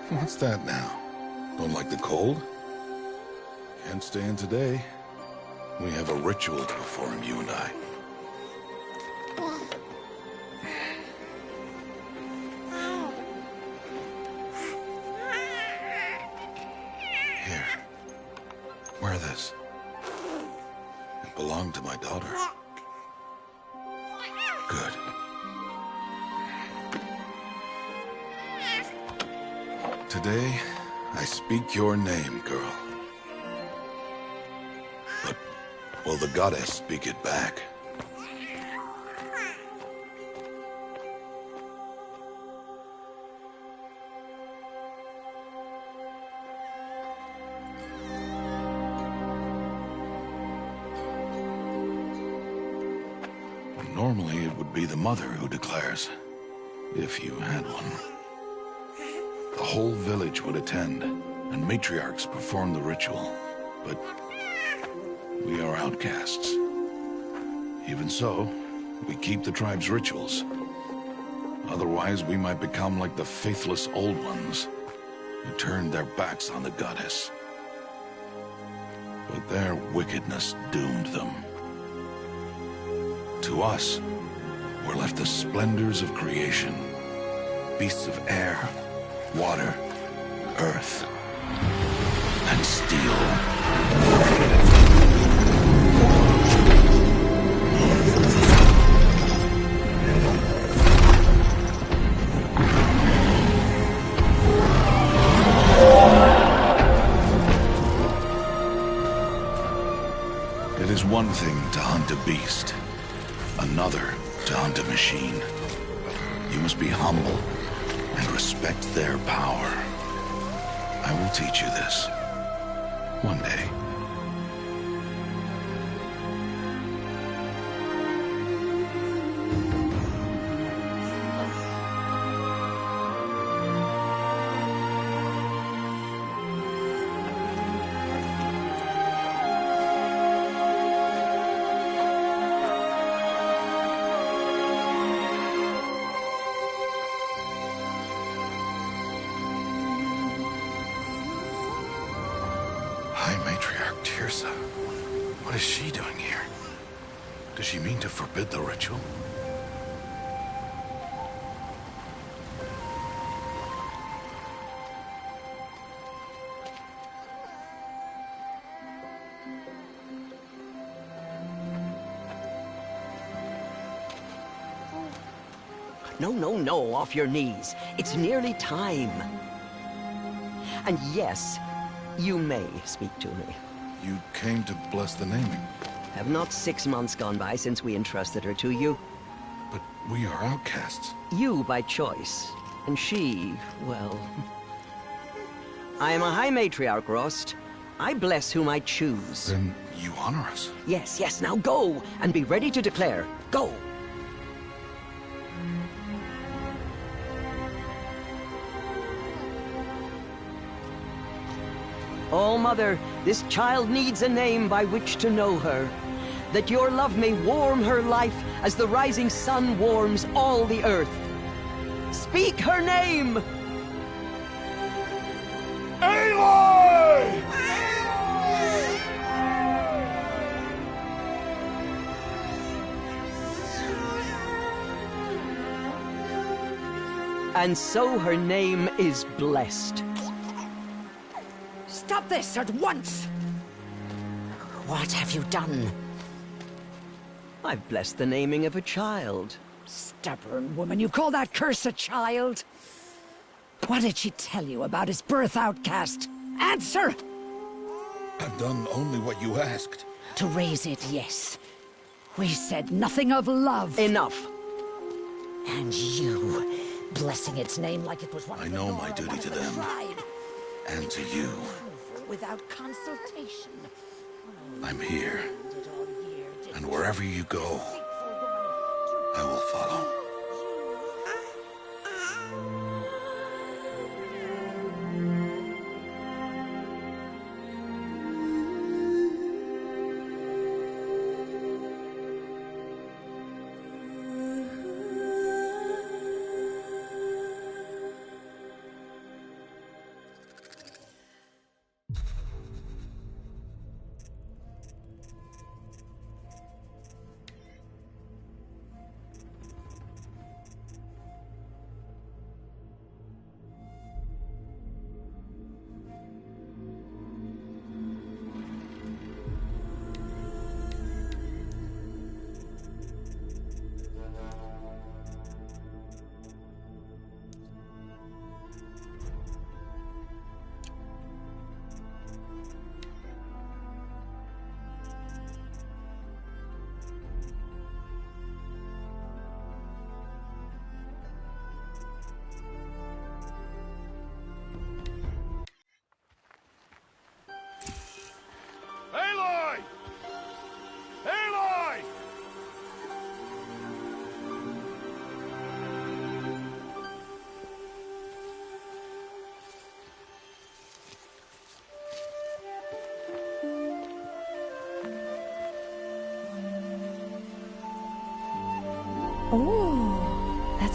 What's that now? Don't like the cold? Can't stay in today. We have a ritual to perform, you and I. Here. Wear this. It belonged to my daughter. Good. Today, I speak your name, girl. But will the goddess speak it back? Normally, it would be the mother who declares, if you had one. The whole village would attend, and matriarchs perform the ritual. But we are outcasts. Even so, we keep the tribe's rituals. Otherwise, we might become like the faithless old ones, who turned their backs on the goddess. But their wickedness doomed them. To us, were left the splendors of creation, beasts of air, water, earth, and steel. It is one thing to hunt a beast, another to hunt a machine. You must be humble and respect their power. I will teach you this. One day. High Matriarch Teersa. What is she doing here? Does she mean to forbid the ritual? No, off your knees. It's nearly time. And yes, you may speak to me. You came to bless the naming. Have not 6 months gone by since we entrusted her to you? But we are outcasts. You by choice, and she, well... I am a High Matriarch, Rost. I bless whom I choose. Then you honor us. Yes, now go, and be ready to declare. Go! Oh, Mother, this child needs a name by which to know her. That your love may warm her life as the rising sun warms all the earth. Speak her name! Aloy! And so her name is blessed. Stop this at once! What have you done? I've blessed the naming of a child. Stubborn woman, you call that curse a child? What did she tell you about his birth, outcast? Answer! I've done only what you asked. To raise it, yes. We said nothing of love. Enough. And you, blessing its name like it was one I of the know Nora, my duty one of to the them. tribe. And to you. Without consultation. I'm here. Did all year, did And wherever you go, faithful woman, I will follow.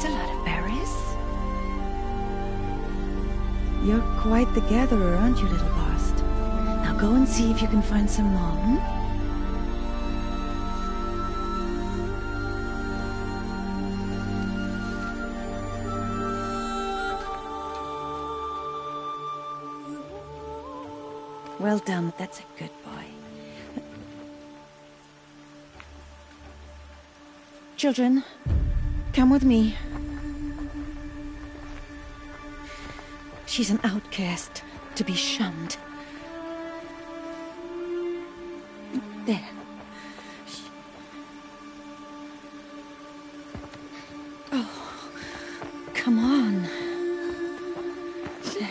That's a lot of berries. You're quite the gatherer, aren't you, little Bast? Now go and see if you can find some more, hmm? Well done, that's a good boy. Children, come with me. She's an outcast, to be shunned. There. Oh, come on. There.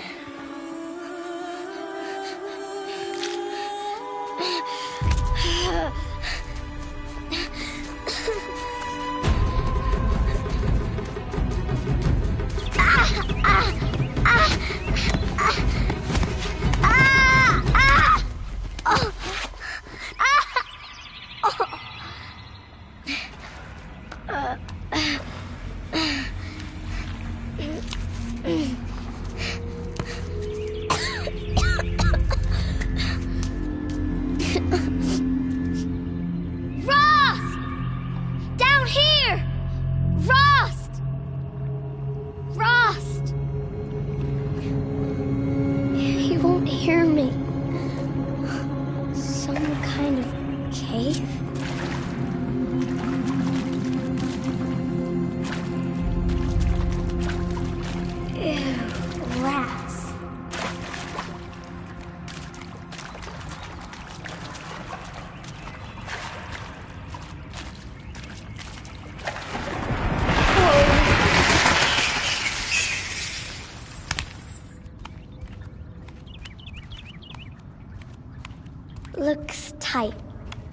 Looks tight,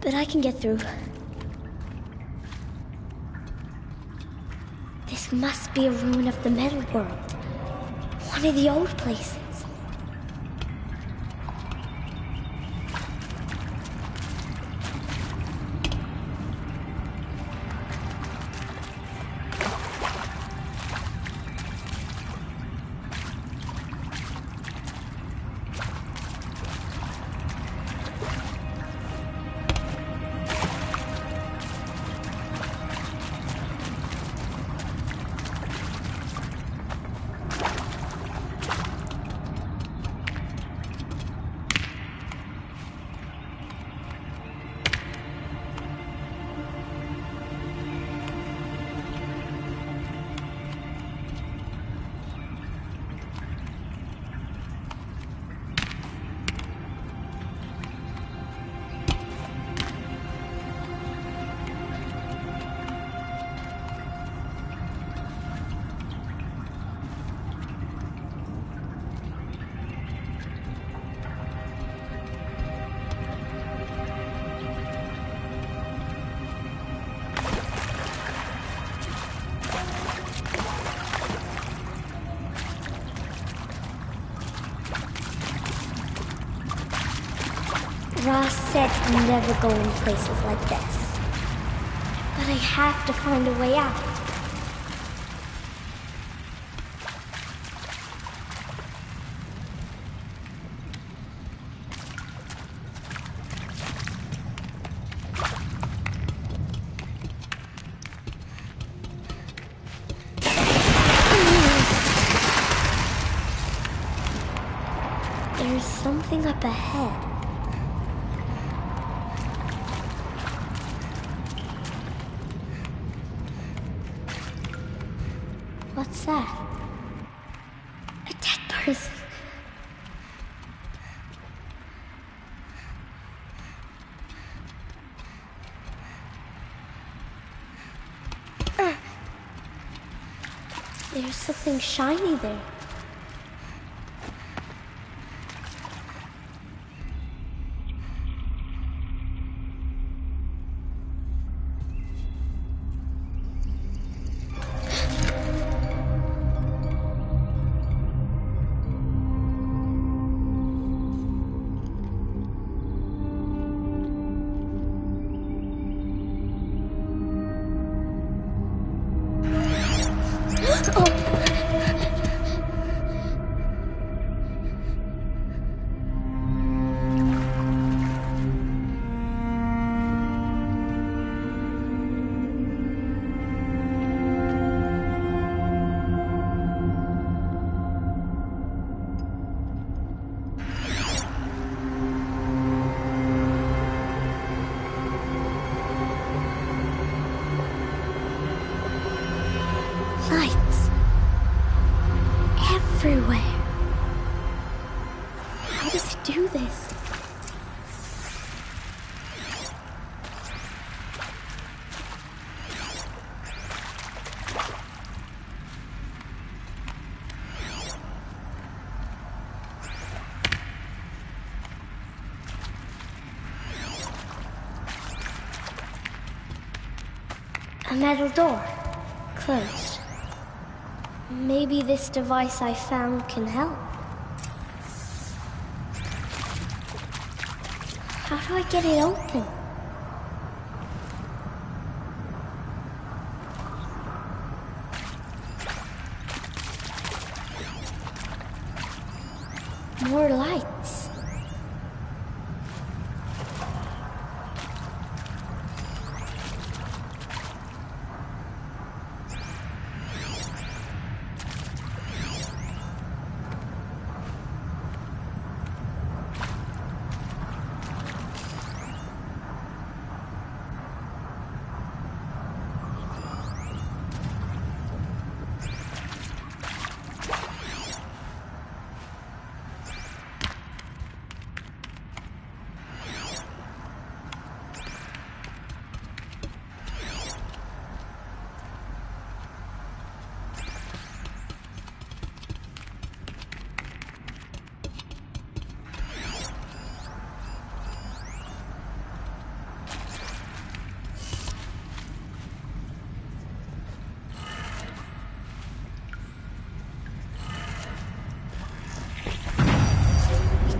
but I can get through. This must be a ruin of the Metal World. One of the old places. Ross said never go in places like this. But I have to find a way out. There's something up ahead. What's that? A dead person. There's something shiny there. A metal door. Closed. Maybe this device I found can help. How do I get it open? More lights.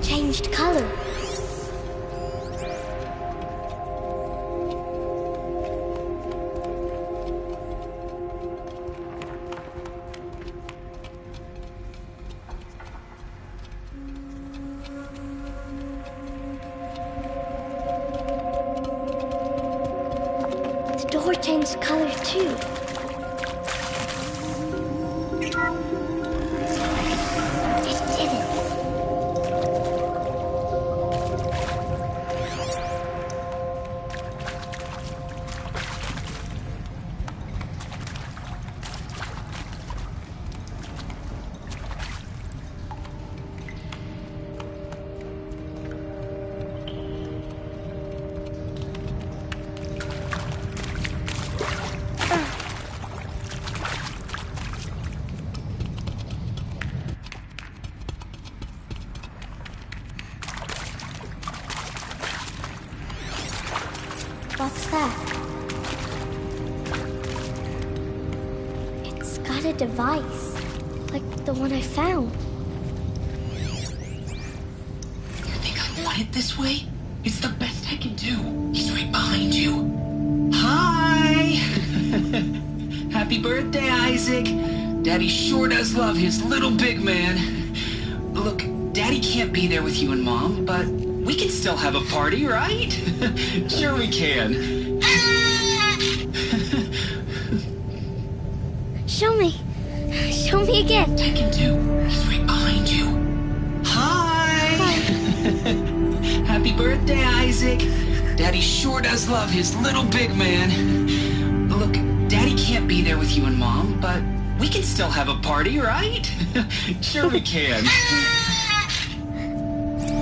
Changed color. The door changed color too. It didn't. What's that? It's got a device, like the one I found. You think I want it this way? It's the best I can do. He's right behind you. Hi! Happy birthday, Isaac. Daddy sure does love his little big man. Look, Daddy can't be there with you and Mom, but we can still have a party, right? Sure we can. Show me. Show me again. I can do. He's right behind you. Hi! Happy birthday, Isaac. Daddy sure does love his little big man. Look, Daddy can't be there with you and Mom, but we can still have a party, right? Sure we can.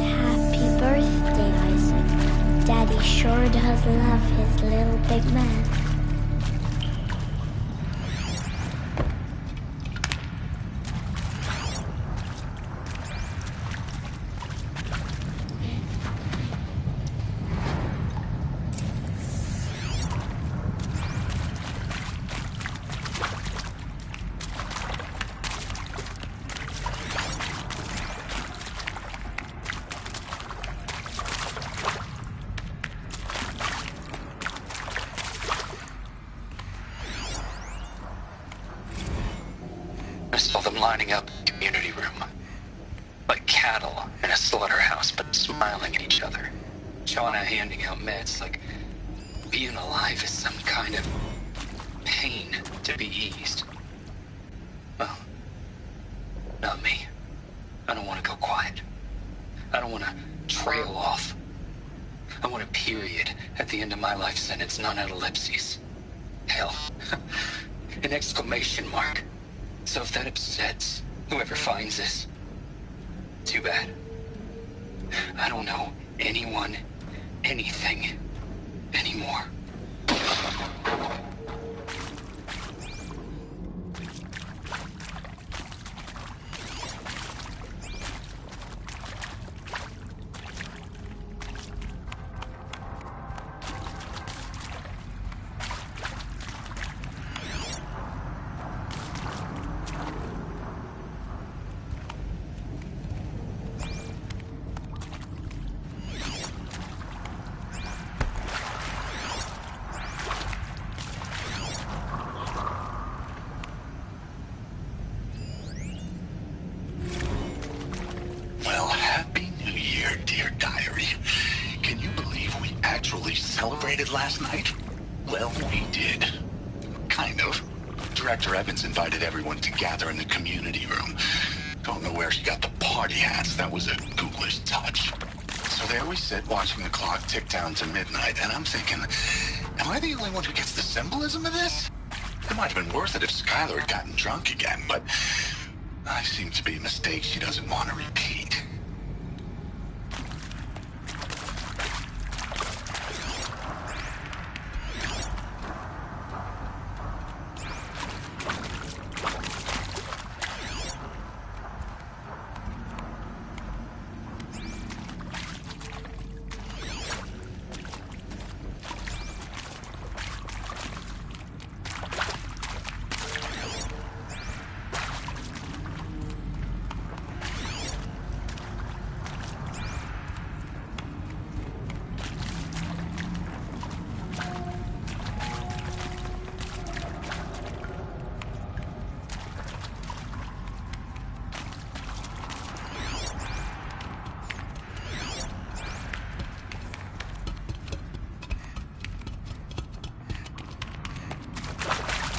Happy birthday, Isaac. Daddy sure does love his little big man. I saw them lining up in the community room. Like cattle in a slaughterhouse, but smiling at each other. Shauna handing out meds like being alive is some kind of pain to be eased. Well, not me. I don't want to go quiet. I don't want to trail off. I want a period at the end of my life sentence, not an ellipses. Hell, an exclamation mark. So if that upsets whoever finds this, too bad. I don't know anyone, anything, anymore. celebrated last night? Well, we did. Kind of. Director Evans invited everyone to gather in the community room. Don't know where she got the party hats. That was a ghoulish touch. So there we sit, watching the clock tick down to midnight, and I'm thinking, am I the only one who gets the symbolism of this? It might have been worth it if Skylar had gotten drunk again, but I seem to be a mistake she doesn't want to repeat.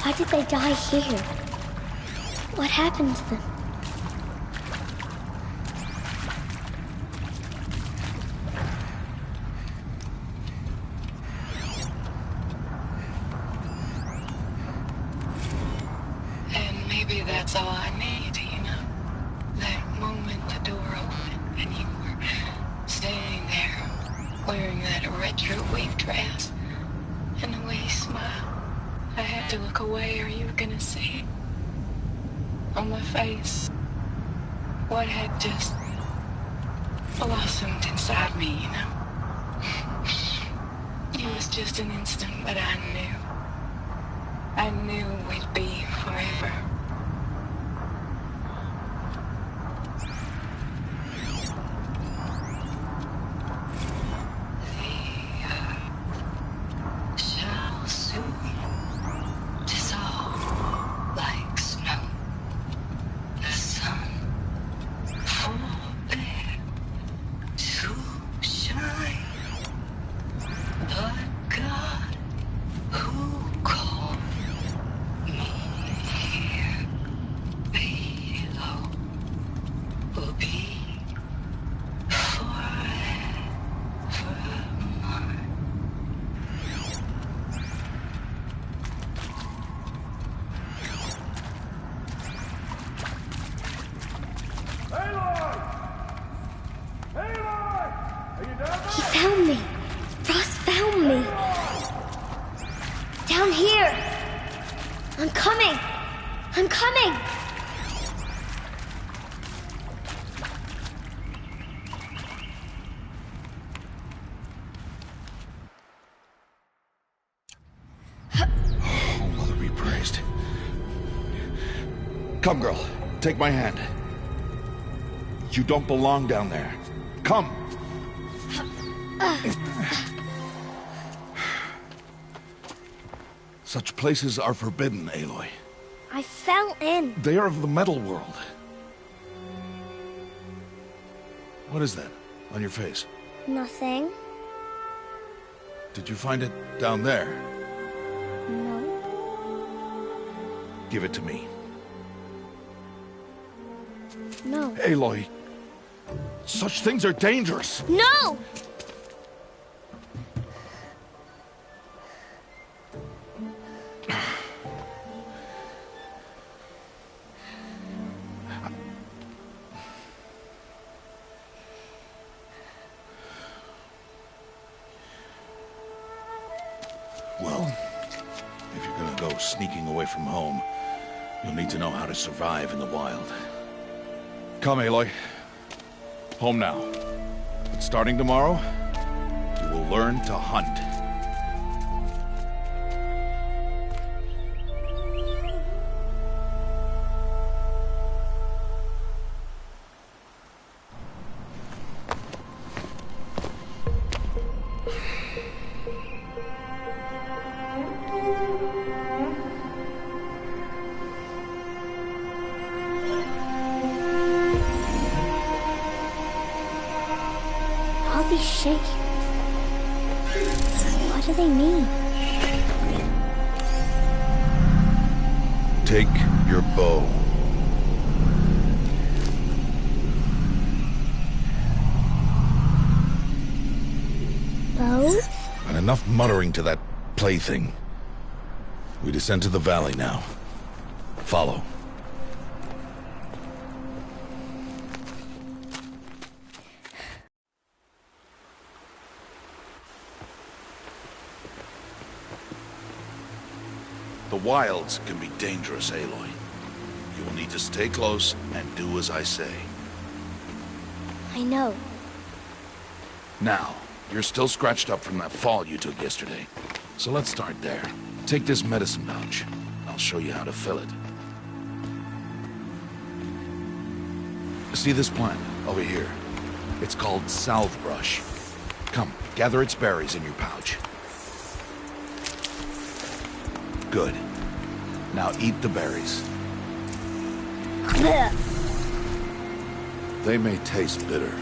Why did they die here? What happened to them? And maybe that's all I need, you know? That moment the door opened and you were standing there wearing that retro weave dress and the way you smiled. I had to look away or you were gonna see it on my face what had just blossomed inside me, you know? It was just an instant, but I knew we'd be forever. Shall soon dissolve like snow. The sun forbear to shine. But God, who called me here below, will be forever mine. He found me. Ross found me. Down here. I'm coming. I'm coming. Oh, Mother be praised. Come, girl. Take my hand. You don't belong down there. Come. Such places are forbidden, Aloy. I fell in. They are of the metal world. What is that on your face? Nothing. Did you find it down there? No. Give it to me. No. Aloy, such things are dangerous. No! Well, if you're gonna go sneaking away from home, you'll need to know how to survive in the wild. Come, Aloy. Home now. But starting tomorrow, you will learn to hunt. All these shaking. What do they mean? Take your bow. Bow? And enough muttering to that plaything. We descend to the valley now. Follow. The wilds can be dangerous, Aloy. You will need to stay close and do as I say. I know. Now, you're still scratched up from that fall you took yesterday. So let's start there. Take this medicine pouch. I'll show you how to fill it. See this plant over here? It's called salve brush. Come, gather its berries in your pouch. Good. Now eat the berries. They may taste bitter,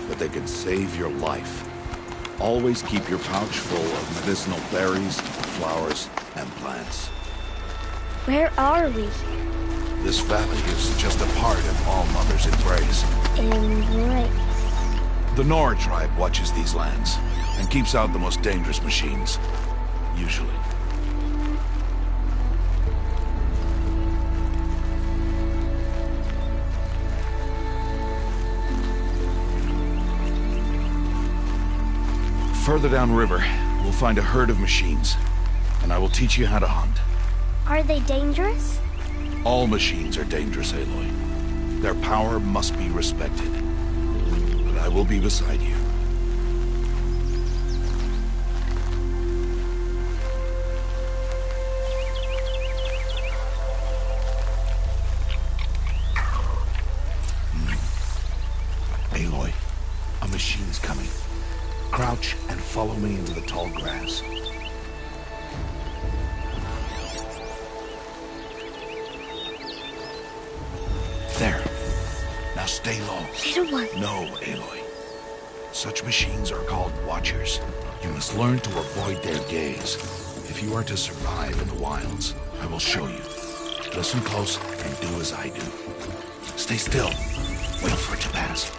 but they can save your life. Always keep your pouch full of medicinal berries, flowers, and plants. Where are we? This valley is just a part of All Mother's embrace. Embrace. The Nora tribe watches these lands and keeps out the most dangerous machines. Usually. Further downriver, we'll find a herd of machines, and I will teach you how to hunt. Are they dangerous? All machines are dangerous, Aloy. Their power must be respected. But I will be beside you. Aloy, a machine's coming. Crouch and follow me into the tall grass. There. Now stay low. Little one. No, Aloy. Such machines are called Watchers. You must learn to avoid their gaze. If you are to survive in the wilds, I will show you. Listen close and do as I do. Stay still. Wait for it to pass.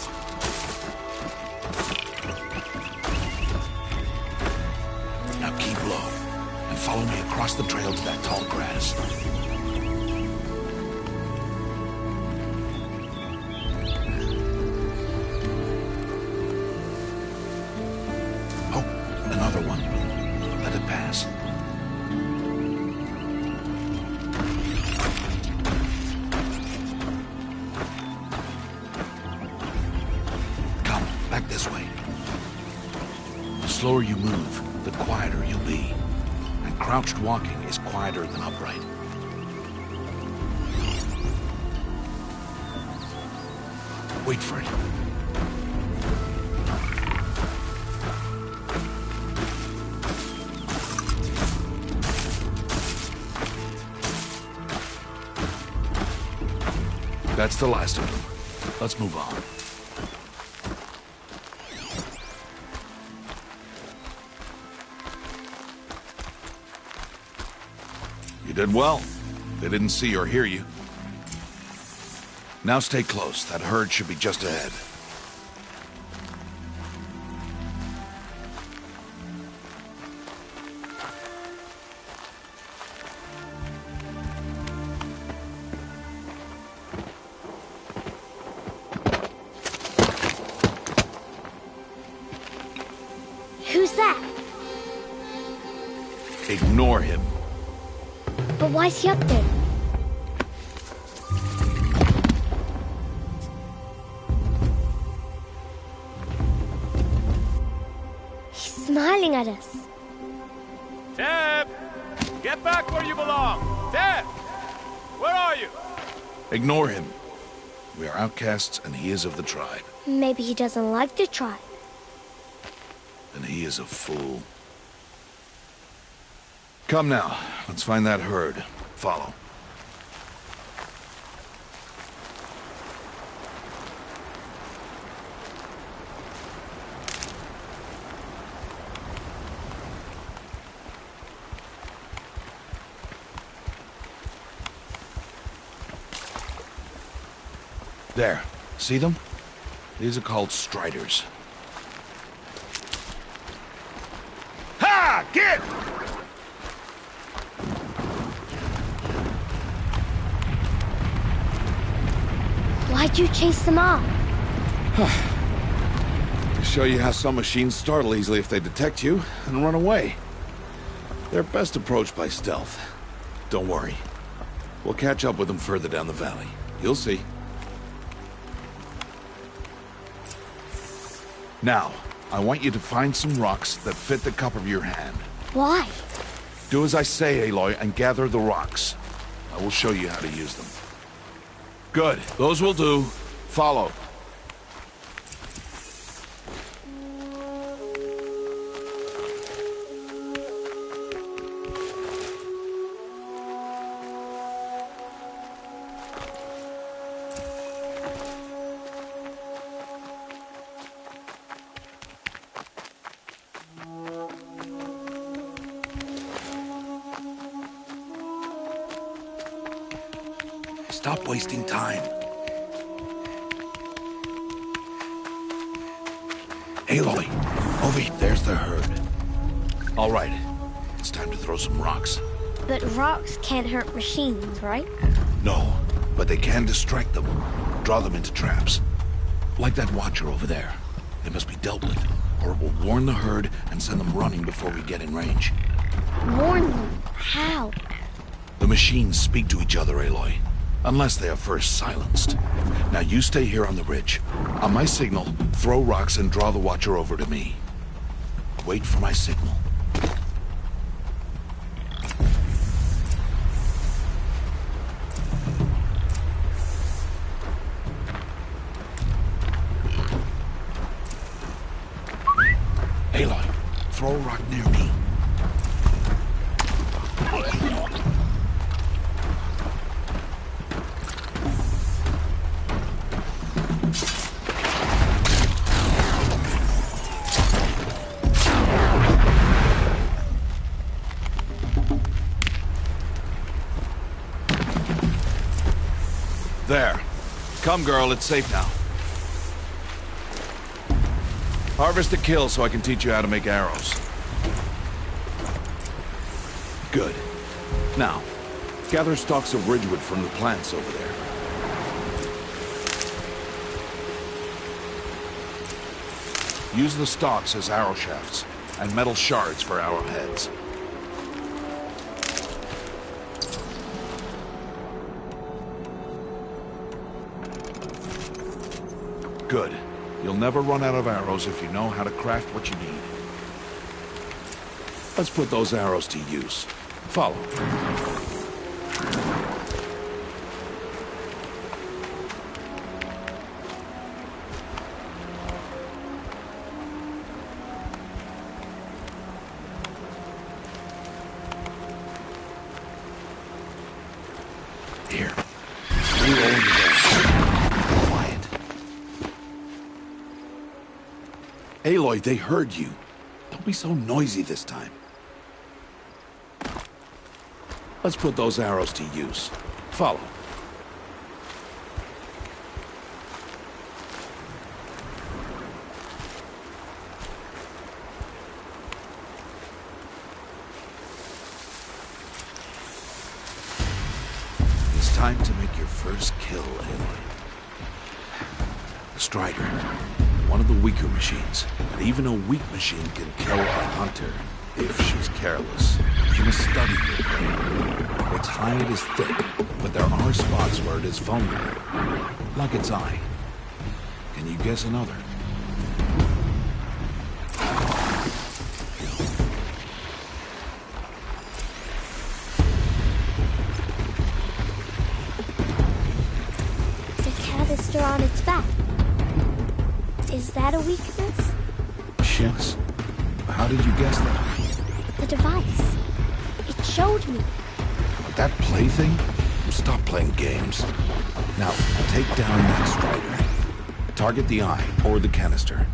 Now keep low and follow me across the trail to that tall grass. Oh, another one. Let it pass. Come, back this way. The slower you move, the quieter you'll be. And crouched walking is quieter than upright. Wait for it. That's the last of them. Let's move on. You did well. They didn't see or hear you. Now stay close. That herd should be just ahead. Who's that? Ignore him. But why's he up there? He's smiling at us. Teb! Get back where you belong! Teb! Where are you? Ignore him. We are outcasts and he is of the tribe. Maybe he doesn't like the tribe. And he is a fool. Come now, let's find that herd. Follow. There. See them? These are called striders. Ha! Get! Why'd you chase them off? To show you how some machines startle easily if they detect you and run away. They're best approached by stealth. Don't worry. We'll catch up with them further down the valley. You'll see. Now, I want you to find some rocks that fit the cup of your hand. Why? Do as I say, Aloy, and gather the rocks. I will show you how to use them. Good. Those will do. Follow. Stop wasting time. Aloy, over here. There's the herd. All right, it's time to throw some rocks. But rocks can't hurt machines, right? No, but they can distract them. Draw them into traps. Like that watcher over there. It must be dealt with, or it will warn the herd and send them running before we get in range. Warn them? How? The machines speak to each other, Aloy. Unless they are first silenced. Now you stay here on the ridge. On my signal, throw rocks and draw the watcher over to me. Wait for my signal. Aloy, throw a rock near me. There. Come, girl, it's safe now. Harvest a kill so I can teach you how to make arrows. Good. Now, gather stalks of ridgewood from the plants over there. Use the stalks as arrow shafts, and metal shards for arrowheads. Good. You'll never run out of arrows if you know how to craft what you need. Let's put those arrows to use. Follow. Here. Reroll them down. Quiet. Aloy, they heard you. Don't be so noisy this time. Let's put those arrows to use. Follow. It's time to make your first kill, Aloy. The Strider. One of the weaker machines. But even a weak machine can kill a hunter if she's careless. You must study your prey. Its hide is thick, but there are spots where it is vulnerable. Like its eye. Can you guess another? The canister on its back. Is that a weakness? Yes. How did you guess that? The device. It showed me. That plaything? Stop playing games. Now, take down that Strider. Target the eye or the canister.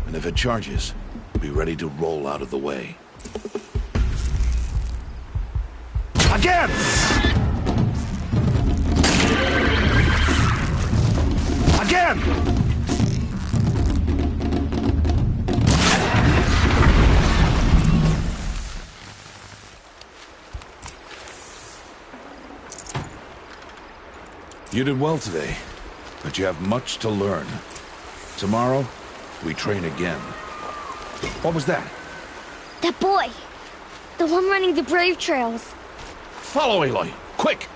And if it charges, be ready to roll out of the way. Again! You did well today, but you have much to learn. Tomorrow, we train again. What was that? That boy! The one running the brave trails. Follow Aloy, quick!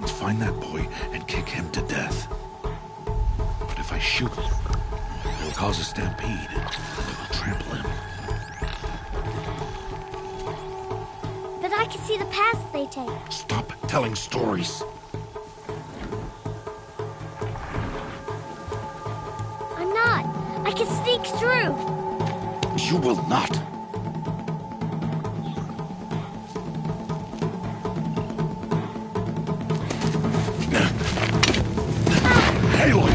Find that boy and kick him to death. But if I shoot, it will cause a stampede, and it will trample him. But I can see the paths they take. Stop telling stories. I'm not. I can sneak through. You will not. Aloy!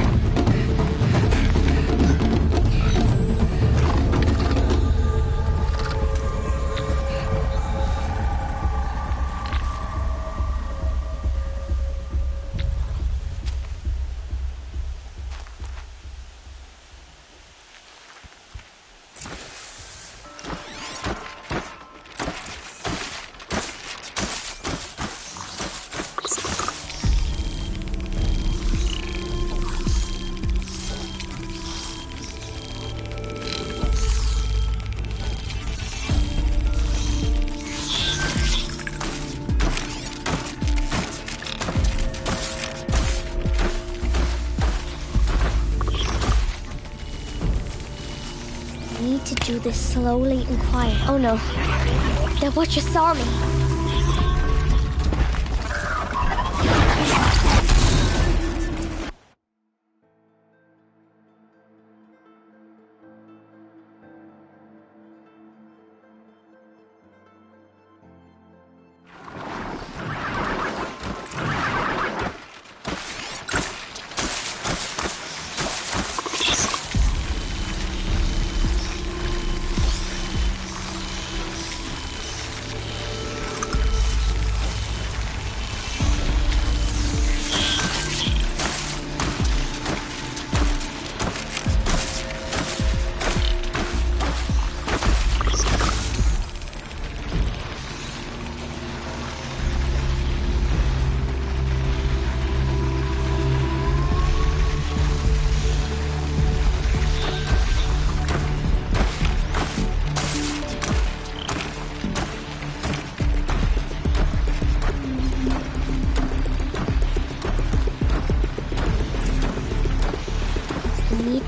Do this slowly and quiet. Oh no, that Watcher saw me.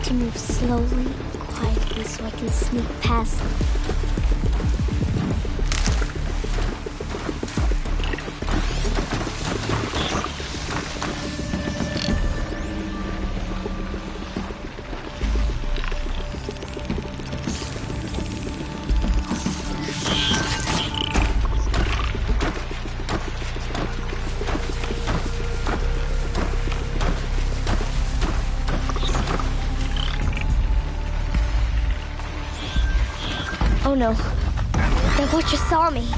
To move slowly, quietly, so I can sneak past them. Oh no, that Watcher saw me.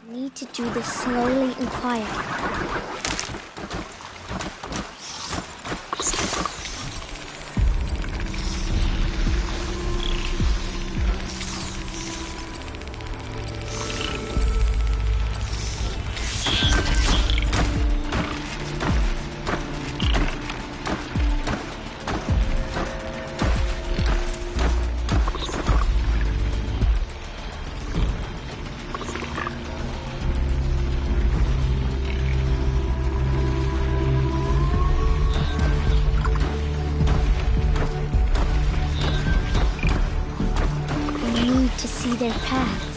I need to do this slowly and quietly. see their paths.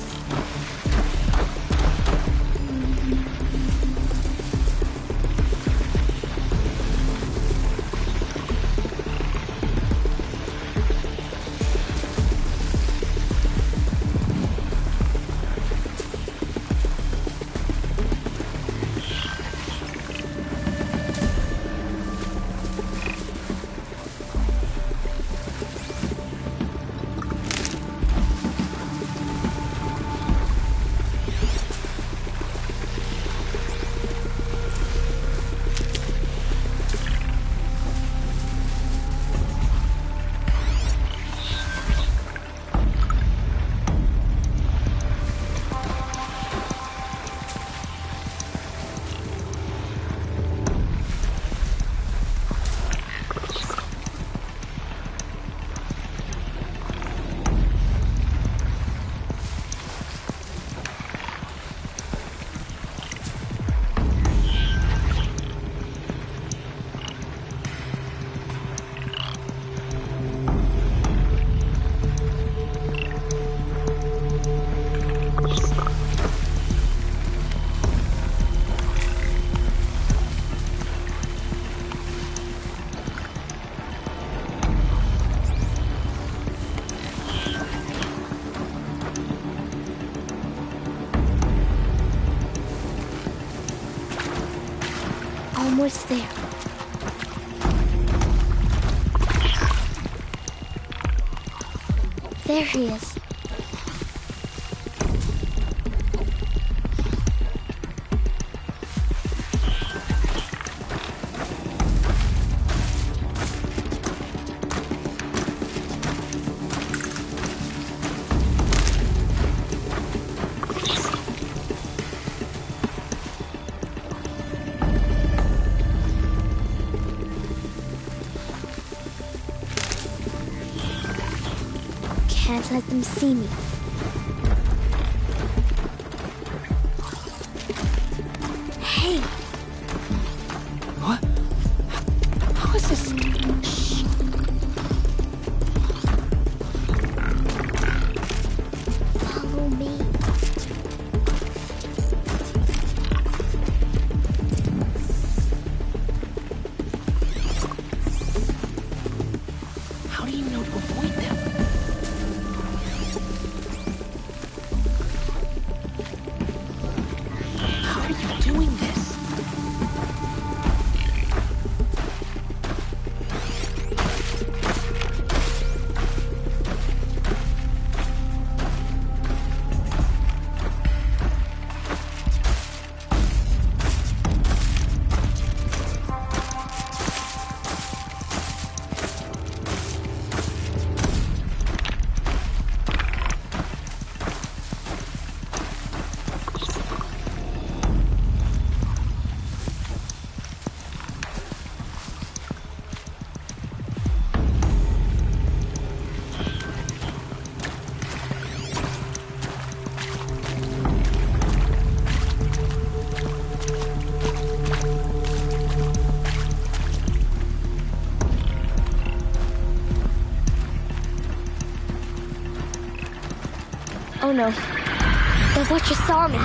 Almost there. There he is. Can't let them see me. Hey! What? How is this? Shh. Follow me. How do you know to avoid them? How are you doing this? Oh no. The Watcher saw me.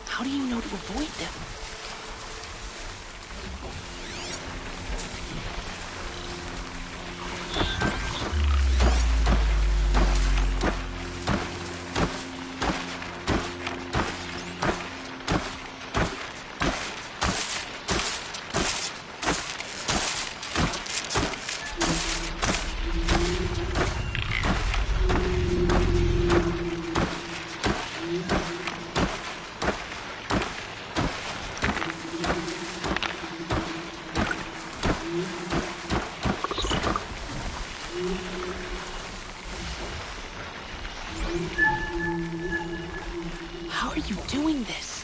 How do you know to avoid them? How are you doing this?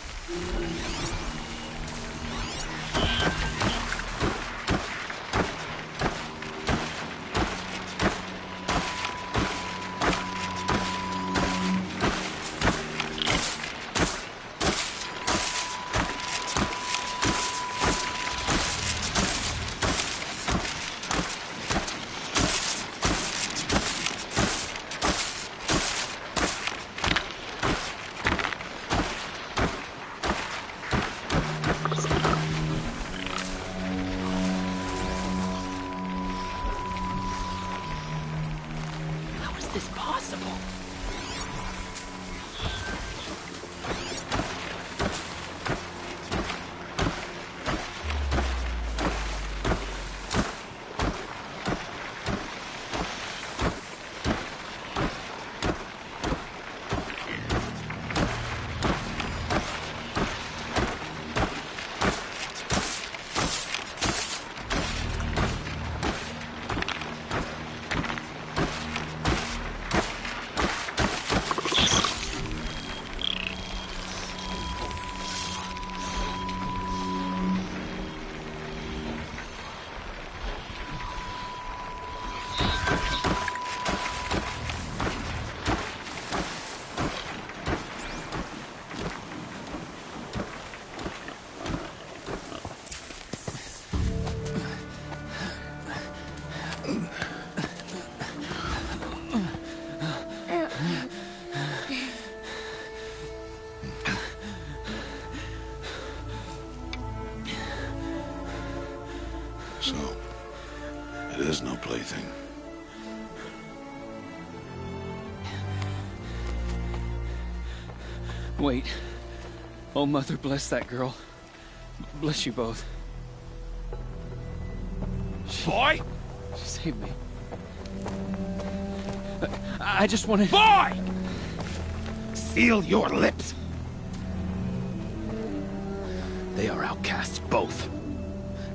this possible? So, it is no plaything. Wait. Oh, Mother, bless that girl. Bless you both. Boy! She saved me. I just wanted... Boy! Seal your lips! They are outcasts, both.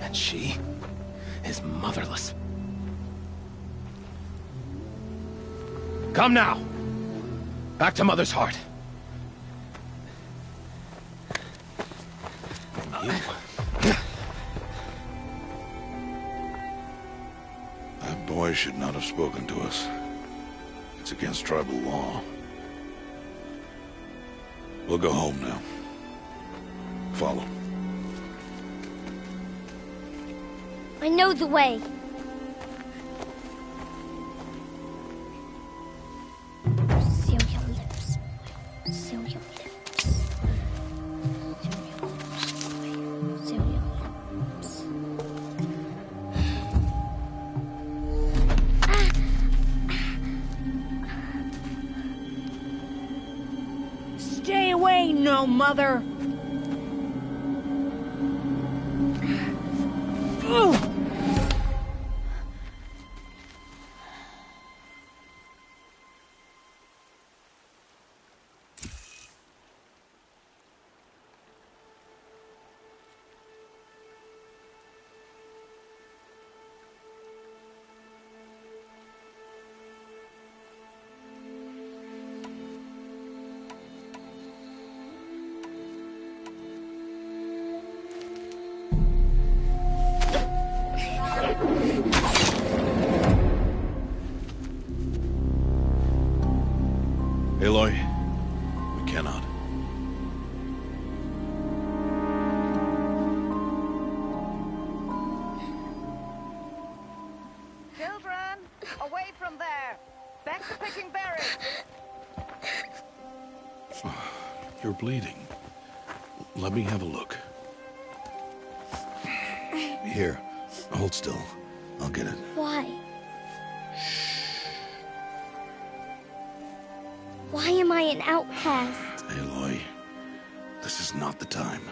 And she is motherless. Come now! Back to Mother's heart. And you... That boy should not have spoken to us. It's against tribal law. We'll go home now. Follow. I know the way. Seal your lips. Seal your lips. Seal your lips. Stay away, no mother! Aloy, we cannot. Children, away from there. Back to picking berries. You're bleeding. Let me have a look. Here, hold still. I'll get it. Why? Why am I an outcast? Aloy, this is not the time.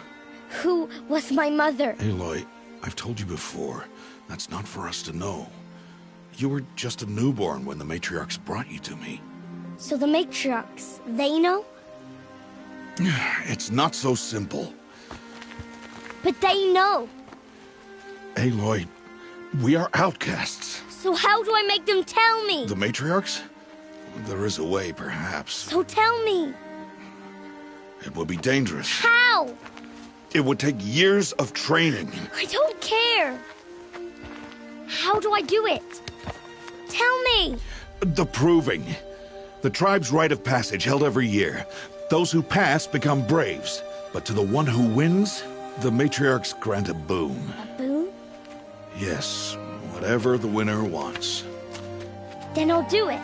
Who was my mother? Aloy, I've told you before, that's not for us to know. You were just a newborn when the matriarchs brought you to me. So the matriarchs, they know? It's not so simple. But they know. Aloy, we are outcasts. So how do I make them tell me? The matriarchs? There is a way, perhaps. So tell me. It would be dangerous. How? It would take years of training. I don't care. How do I do it? Tell me. The proving. The tribe's rite of passage held every year. Those who pass become braves. But to the one who wins, the matriarchs grant a boon. A boon? Yes, whatever the winner wants. Then I'll do it.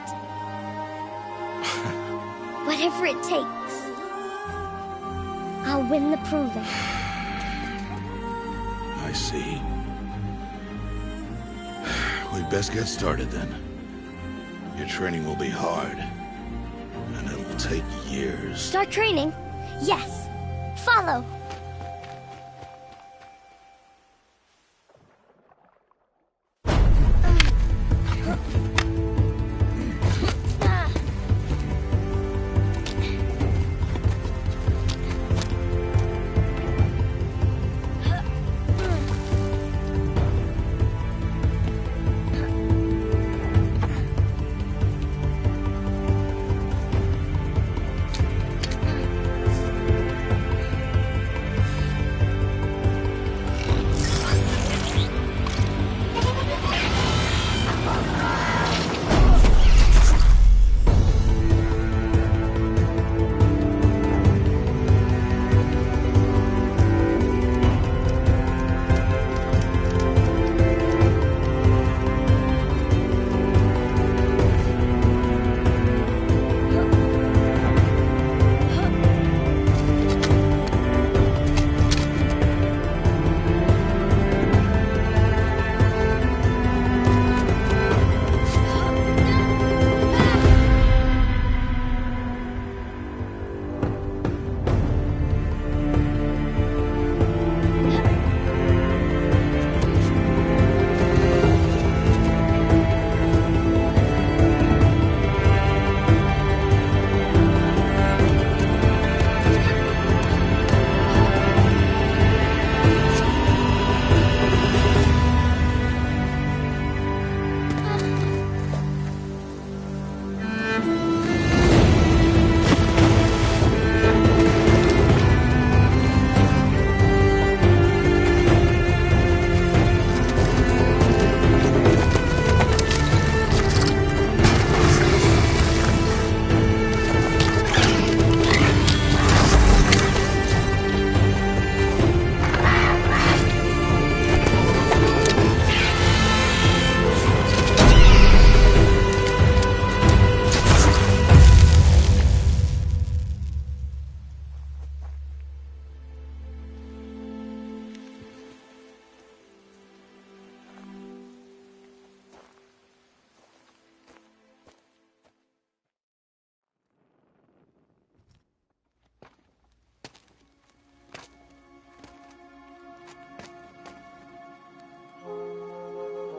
Whatever it takes. I'll win the proving. I see. We'd best get started then. Your training will be hard, and it will take years. Start training? Yes. Follow.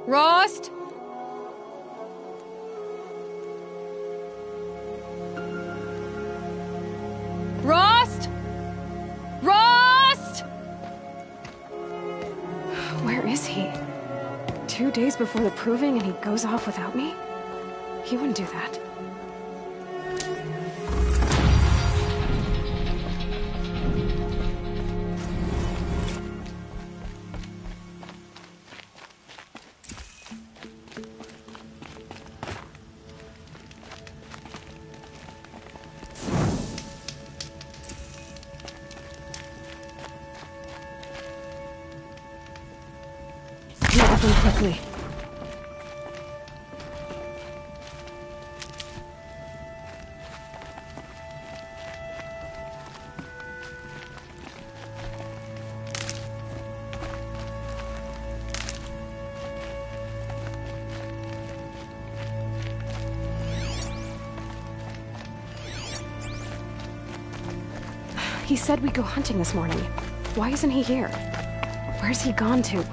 Rost? Rost? Rost? Where is he? 2 days before the proving and he goes off without me? He wouldn't do that. Quickly. He said we'd go hunting this morning. Why isn't he here? Where's he gone to?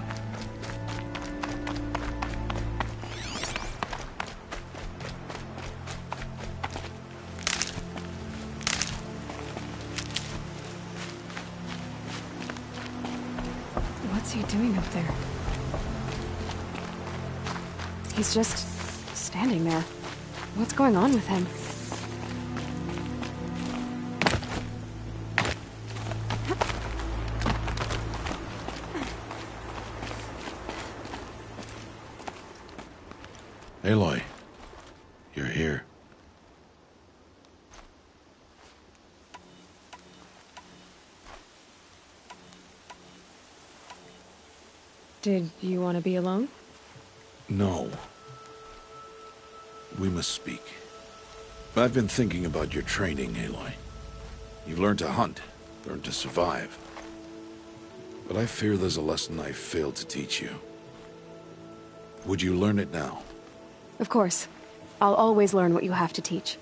What's he doing up there? He's just standing there. What's going on with him? Aloy, you're here. Did you want to be alone? No. We must speak. I've been thinking about your training, Aloy. You've learned to hunt, learned to survive. But I fear there's a lesson I failed to teach you. Would you learn it now? Of course. I'll always learn what you have to teach.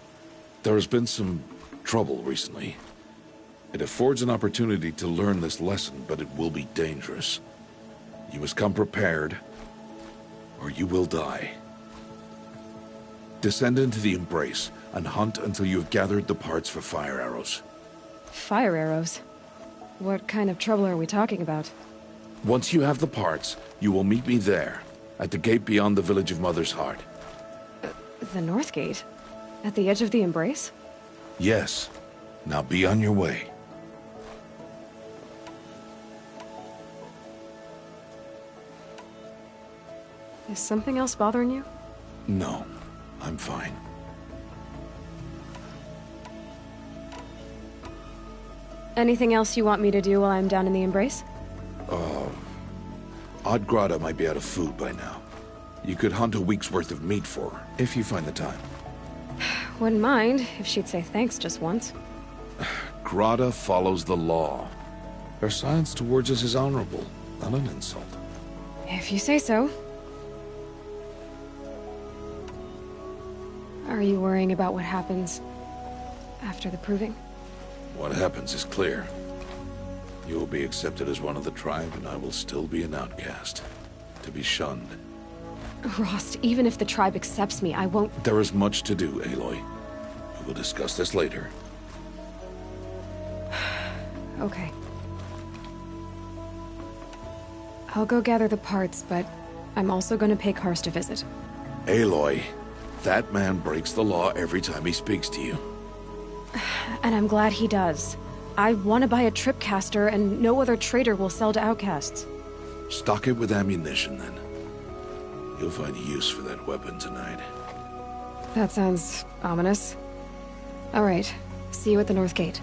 There has been some trouble recently. It affords an opportunity to learn this lesson, but it will be dangerous. You must come prepared, or you will die. Descend into the Embrace, and hunt until you have gathered the parts for fire arrows. Fire arrows? What kind of trouble are we talking about? Once you have the parts, you will meet me there, at the gate beyond the village of Mother's Heart. The North Gate? At the edge of the Embrace? Yes. Now be on your way. Is something else bothering you? No, I'm fine. Anything else you want me to do while I'm down in the Embrace? Odd Grata might be out of food by now. You could hunt a week's worth of meat for her, if you find the time. Wouldn't mind if she'd say thanks just once. Grata follows the law. Her silence towards us is honorable, not an insult. If you say so. Are you worrying about what happens after the Proving? What happens is clear. You will be accepted as one of the tribe, and I will still be an outcast. To be shunned. Rost, even if the tribe accepts me, I won't— There is much to do, Aloy. We will discuss this later. Okay. I'll go gather the parts, but I'm also gonna pay Karst a visit. Aloy, that man breaks the law every time he speaks to you. And I'm glad he does. I want to buy a tripcaster, and no other trader will sell to outcasts. Stock it with ammunition, then. You'll find use for that weapon tonight. That sounds ominous. All right. See you at the North Gate.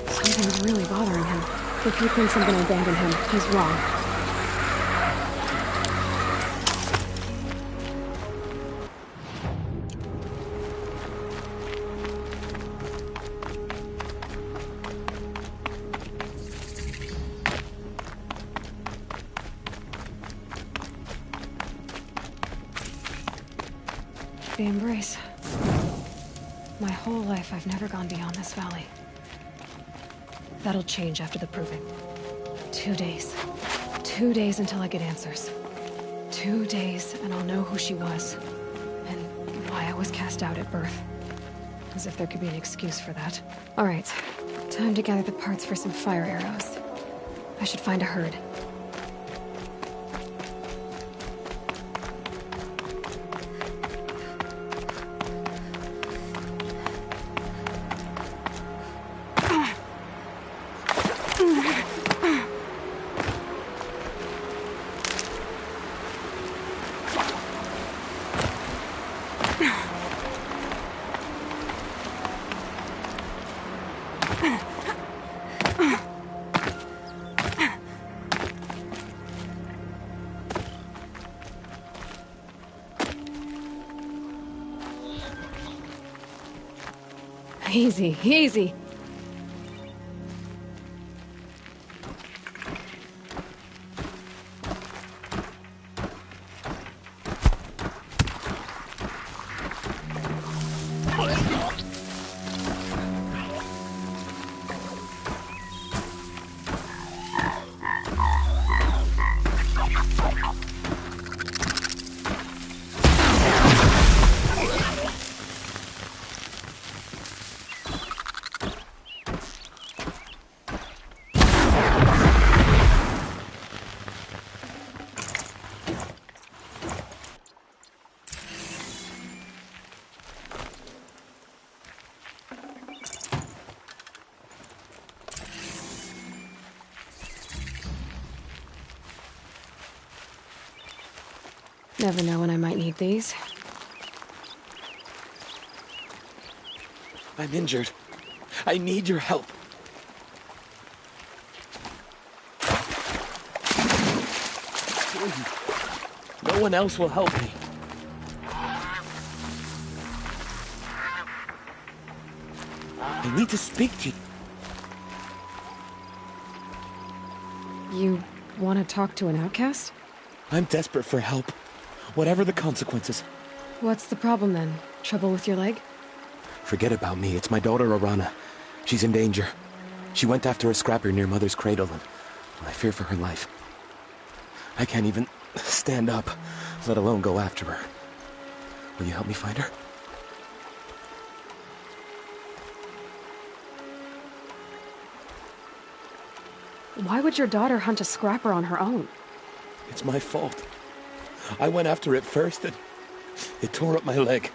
Something's really bothering him. If he thinks I'm gonna abandon him, he's wrong. The Embrace. My whole life, I've never gone beyond this valley. That'll change after the Proving. 2 days. 2 days until I get answers. 2 days, and I'll know who she was. And why I was cast out at birth. As if there could be an excuse for that. Alright, time to gather the parts for some fire arrows. I should find a herd. Easy, easy. Never know when I might need these. I'm injured. I need your help. Please. No one else will help me. I need to speak to you. You want to talk to an outcast? I'm desperate for help. Whatever the consequences. What's the problem then? Trouble with your leg? Forget about me. It's my daughter, Arana. She's in danger. She went after a scrapper near Mother's cradle, and I fear for her life. I can't even stand up, let alone go after her. Will you help me find her? Why would your daughter hunt a scrapper on her own? It's my fault. I went after it first, and it tore up my leg.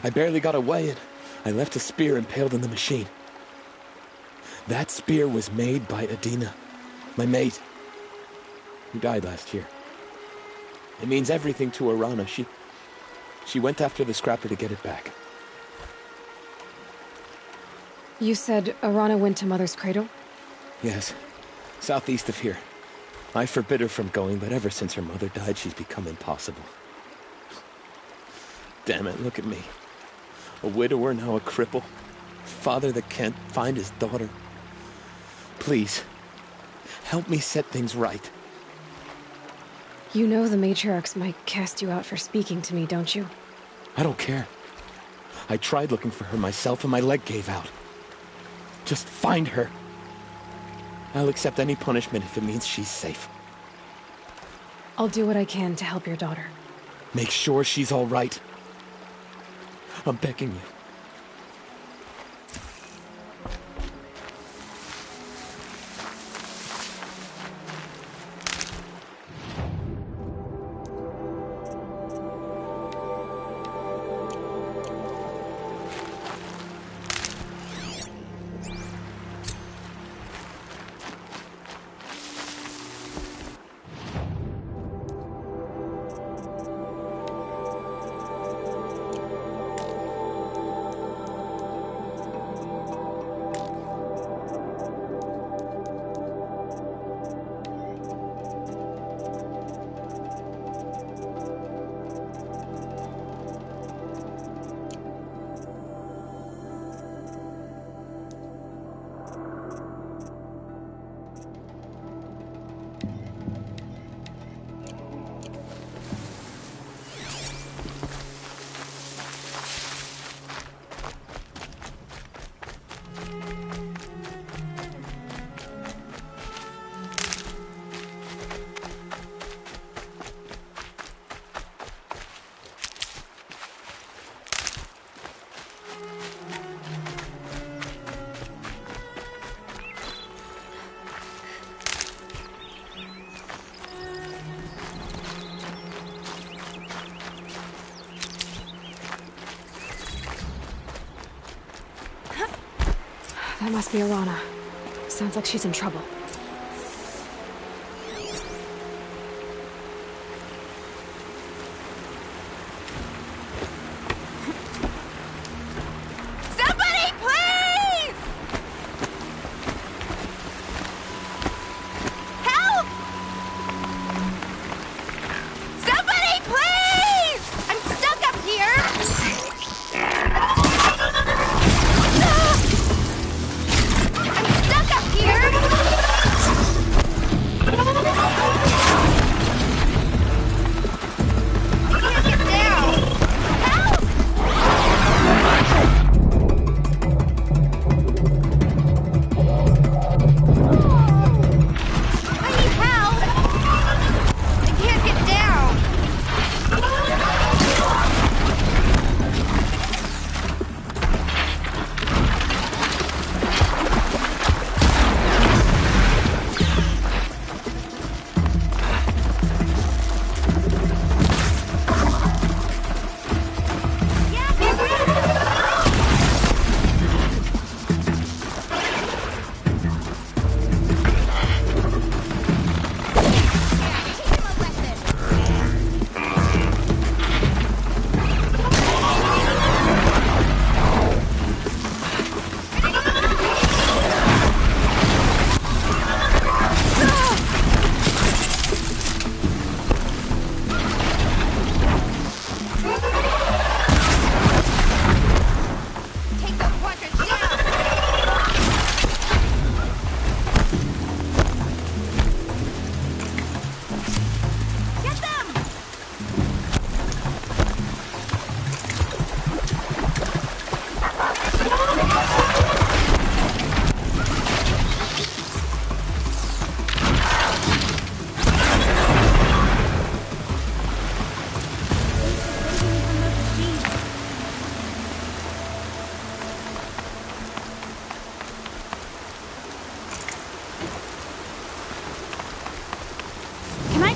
I barely got away, and I left a spear impaled in the machine. That spear was made by Adina, my mate, who died last year. It means everything to Arana. She went after the scrapper to get it back. You said Arana went to Mother's cradle? Yes, southeast of here. I forbid her from going, but ever since her mother died, she's become impossible. Damn it, look at me. A widower, now a cripple. Father that can't find his daughter. Please, help me set things right. You know the matriarchs might cast you out for speaking to me, don't you? I don't care. I tried looking for her myself and my leg gave out. Just find her. I'll accept any punishment if it means she's safe. I'll do what I can to help your daughter. Make sure she's all right. I'm begging you. That must be Arana. Sounds like she's in trouble. Somebody, please! Help! Somebody, please! I'm stuck up here!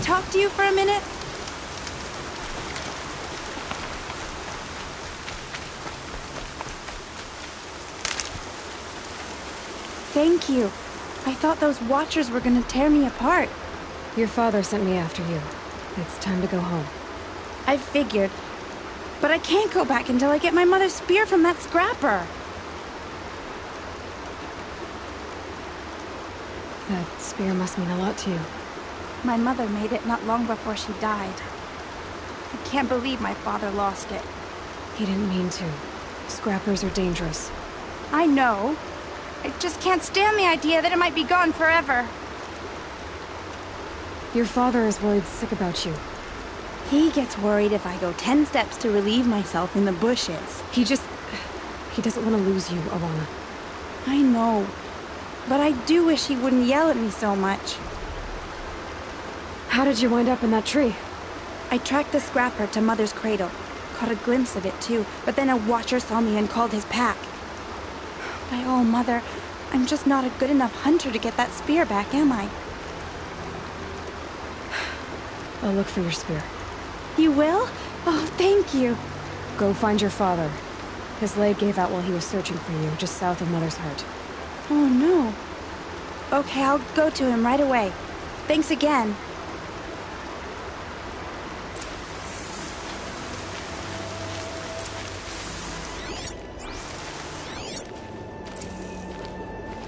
talk to you for a minute? Thank you. I thought those Watchers were gonna tear me apart. Your father sent me after you. It's time to go home. I figured. But I can't go back until I get my mother's spear from that scrapper. That spear must mean a lot to you. My mother made it not long before she died. I can't believe my father lost it. He didn't mean to. Scrappers are dangerous. I know. I just can't stand the idea that it might be gone forever. Your father is worried sick about you. He gets worried if I go 10 steps to relieve myself in the bushes. He doesn't want to lose you, Alanna. I know. But I do wish he wouldn't yell at me so much. How did you wind up in that tree? I tracked the scrapper to Mother's cradle. Caught a glimpse of it too, but then a Watcher saw me and called his pack. By all, Mother, I'm just not a good enough hunter to get that spear back, am I? I'll look for your spear. You will? Oh, thank you. Go find your father. His leg gave out while he was searching for you, just south of Mother's Heart. Oh, no. Okay, I'll go to him right away. Thanks again.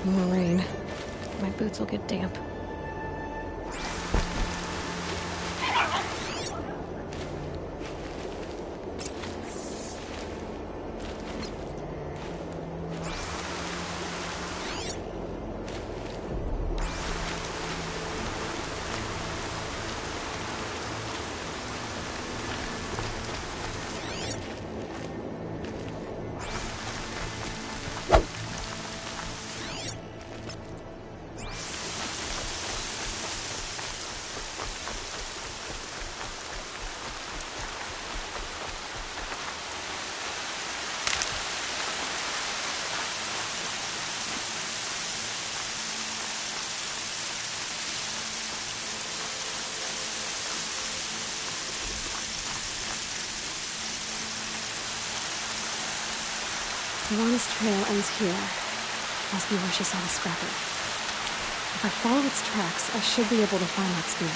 More rain. My boots will get damp. Alanna's trail ends here. Must be where she saw the scrapper. If I follow its tracks, I should be able to find that spear.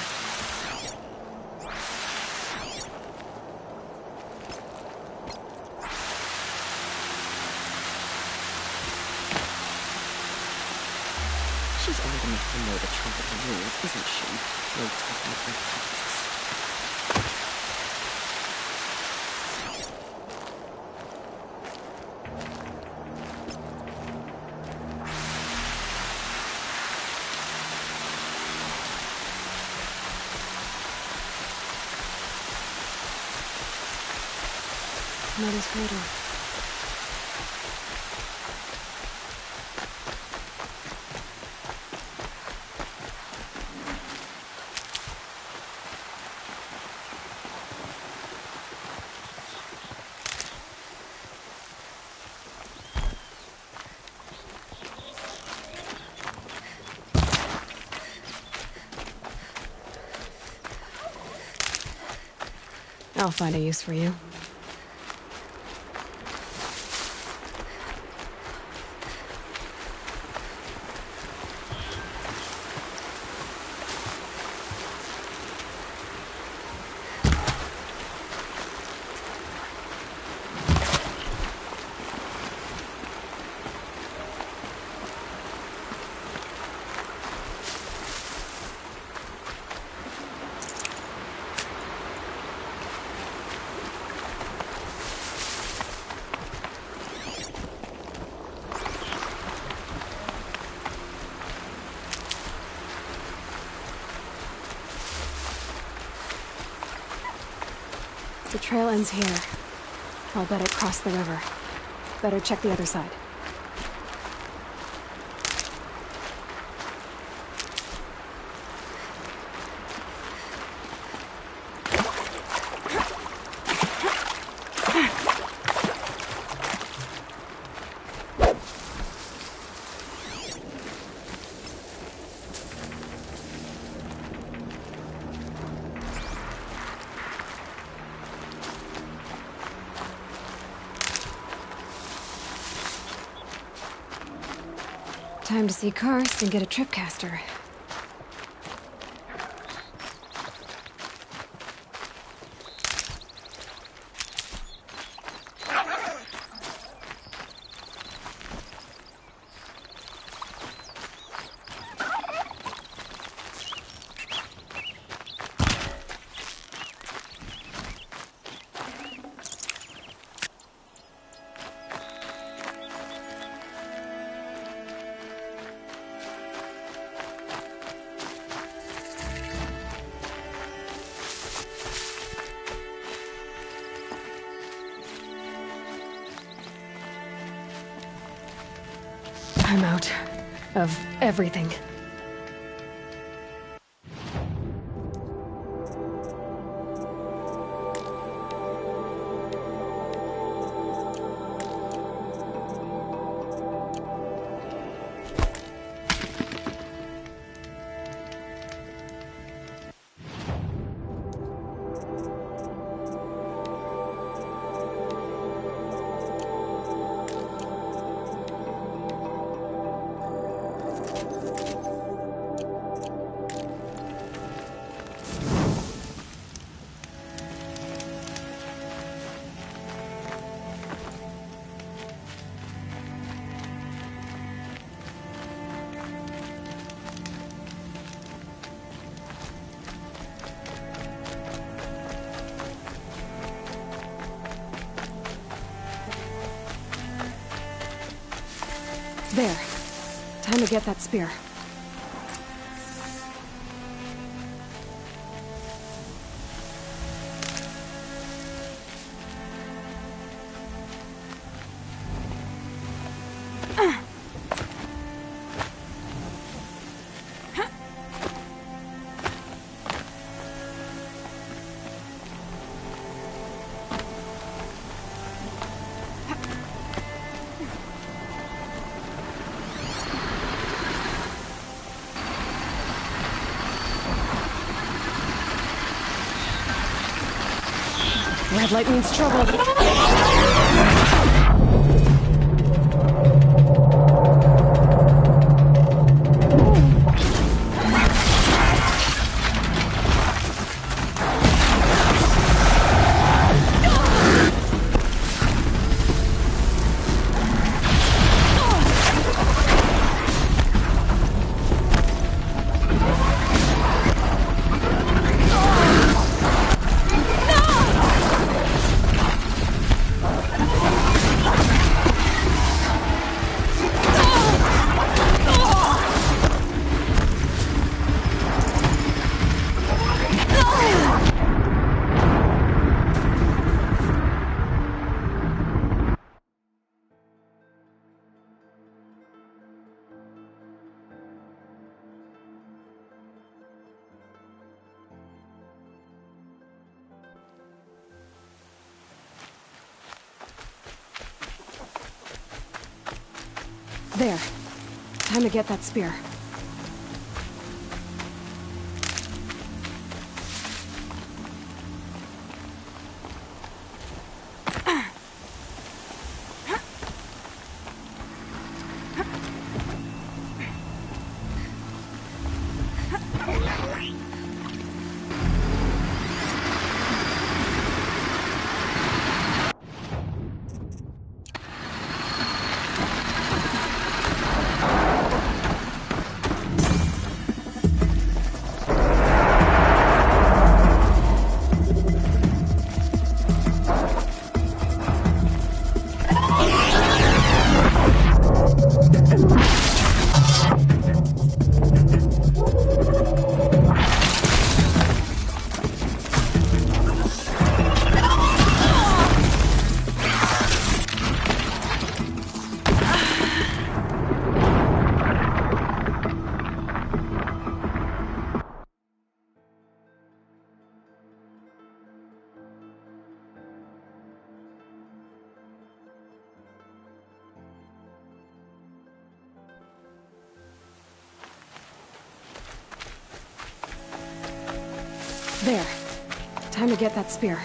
She's old enough to know the truth of the rules, isn't she? No technical tasks. Mother's cradle. I'll find a use for you. The trail ends here. I'll bet it crossed the river. Better check the other side. Time to see Karst and get a tripcaster. I'm out of everything. There. Time to get that spear. Red light means trouble. There. Time to get that spear. There. Time to get that spear.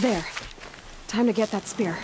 There. Time to get that spear.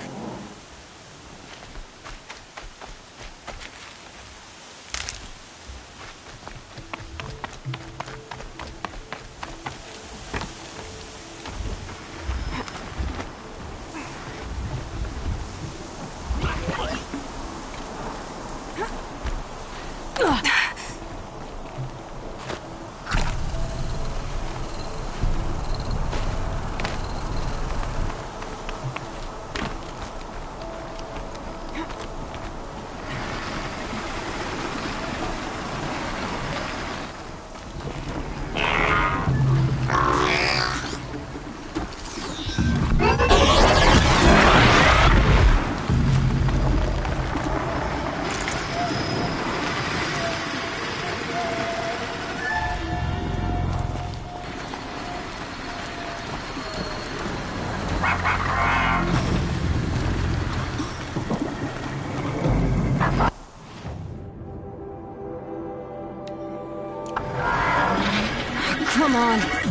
Come on.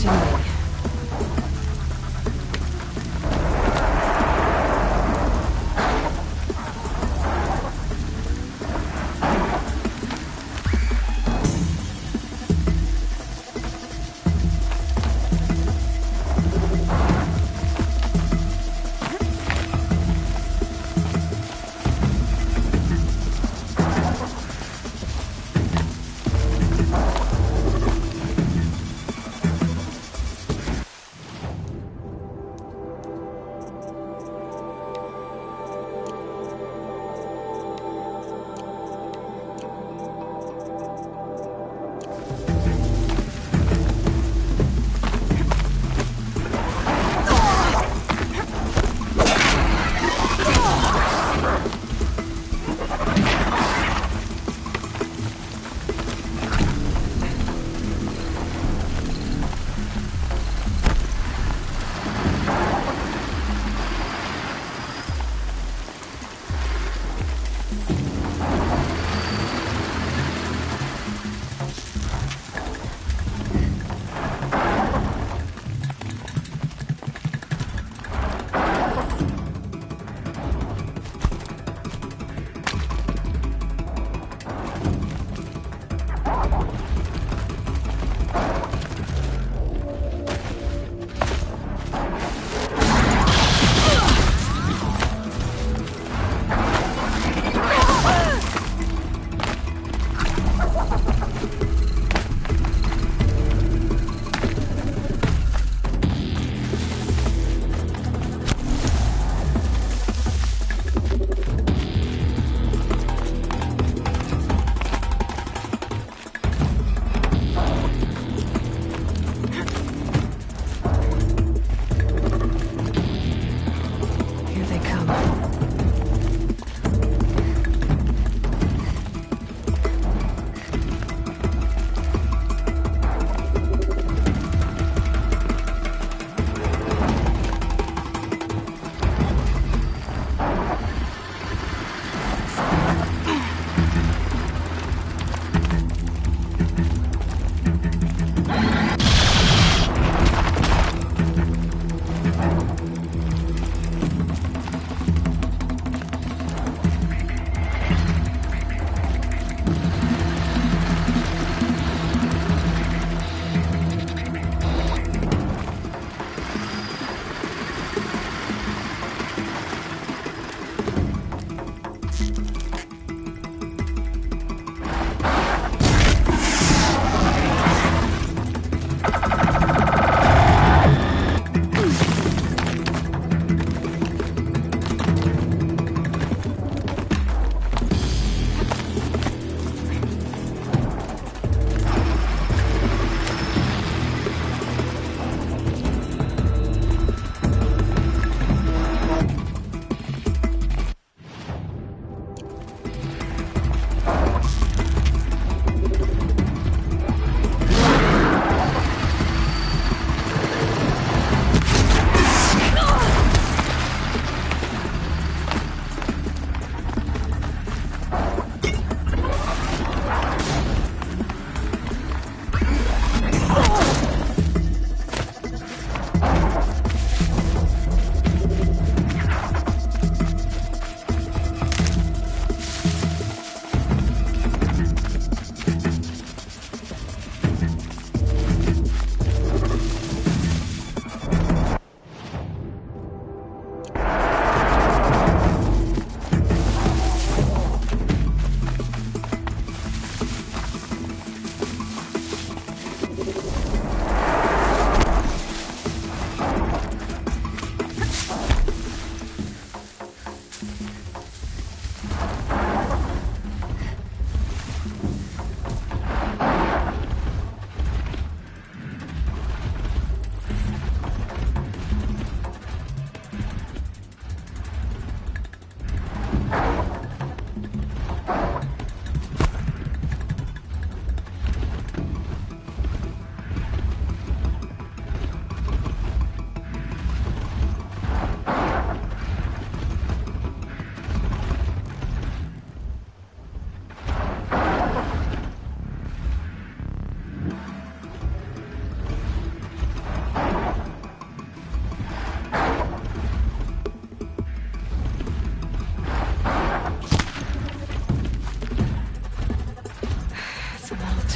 to me.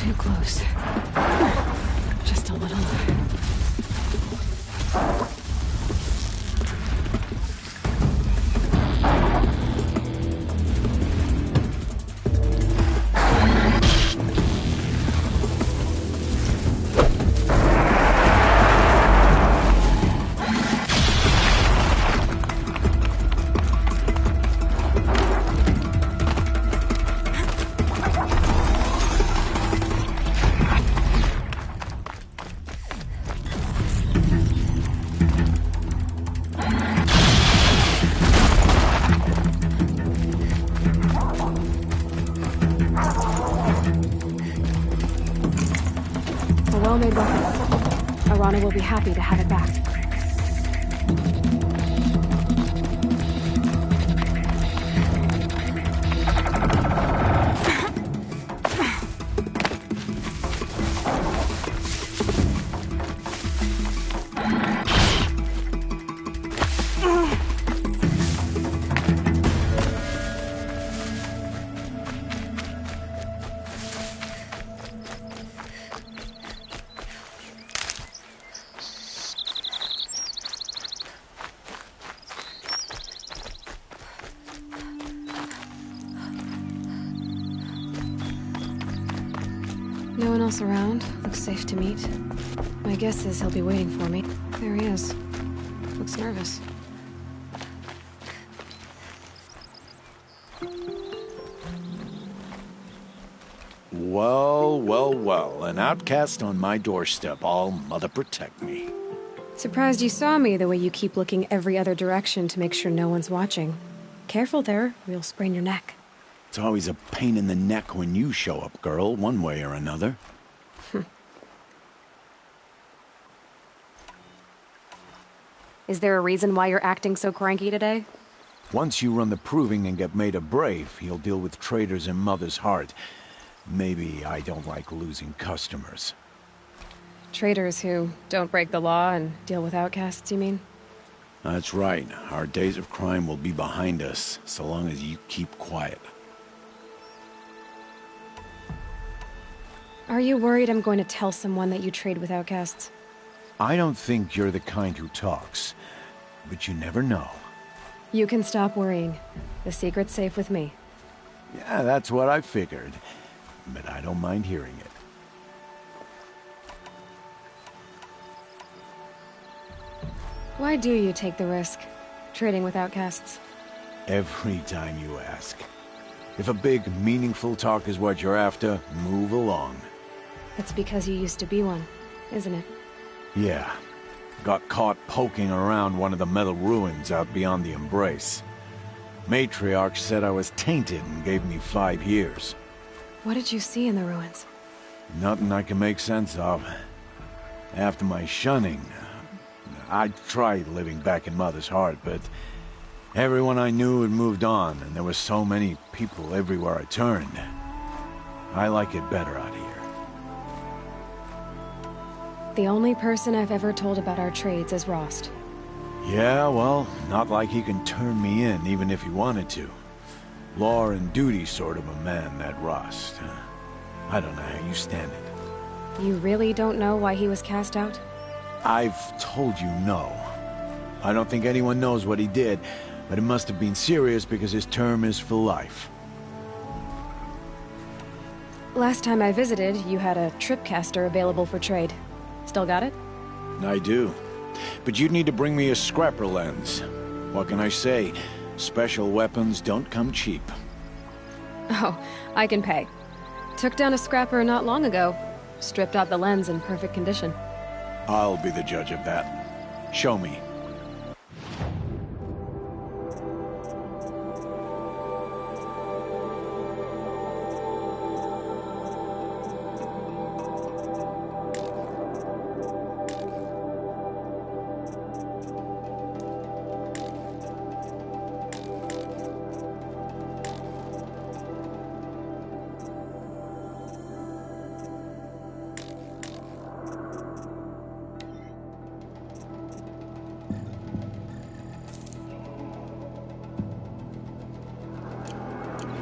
Too close. Just a little. Well-made weapon. Arana will be happy to have it back. No one else around. Looks safe to meet. My guess is he'll be waiting for me. There he is. Looks nervous. Well, well, well. An outcast on my doorstep. All mother protect me. Surprised you saw me the way you keep looking every other direction to make sure no one's watching. Careful there, or you'll sprain your neck. It's always a pain in the neck when you show up, girl, one way or another. Is there a reason why you're acting so cranky today? Once you run the proving and get made a brave, you'll deal with traitors in Mother's Heart. Maybe I don't like losing customers. Traitors who don't break the law and deal with outcasts, you mean? That's right. Our days of crime will be behind us, so long as you keep quiet. Are you worried I'm going to tell someone that you trade with outcasts? I don't think you're the kind who talks, but you never know. You can stop worrying. The secret's safe with me. Yeah, that's what I figured, but I don't mind hearing it. Why do you take the risk, trading with outcasts? Every time you ask. If a big, meaningful talk is what you're after, move along. It's because you used to be one, isn't it? Yeah. Got caught poking around one of the metal ruins out beyond the Embrace. Matriarch said I was tainted and gave me 5 years. What did you see in the ruins? Nothing I can make sense of. After my shunning, I tried living back in Mother's Heart, but everyone I knew had moved on, and there were so many people everywhere I turned. I like it better out here. The only person I've ever told about our trades is Rost. Yeah, well, not like he can turn me in, even if he wanted to. Law and duty sort of a man, that Rost. I don't know how you stand it. You really don't know why he was cast out? I've told you no. I don't think anyone knows what he did, but it must have been serious because his term is for life. Last time I visited, you had a tripcaster available for trade. Still got it? I do. But you'd need to bring me a scrapper lens. What can I say? Special weapons don't come cheap. Oh, I can pay. Took down a scrapper not long ago. Stripped out the lens in perfect condition. I'll be the judge of that. Show me.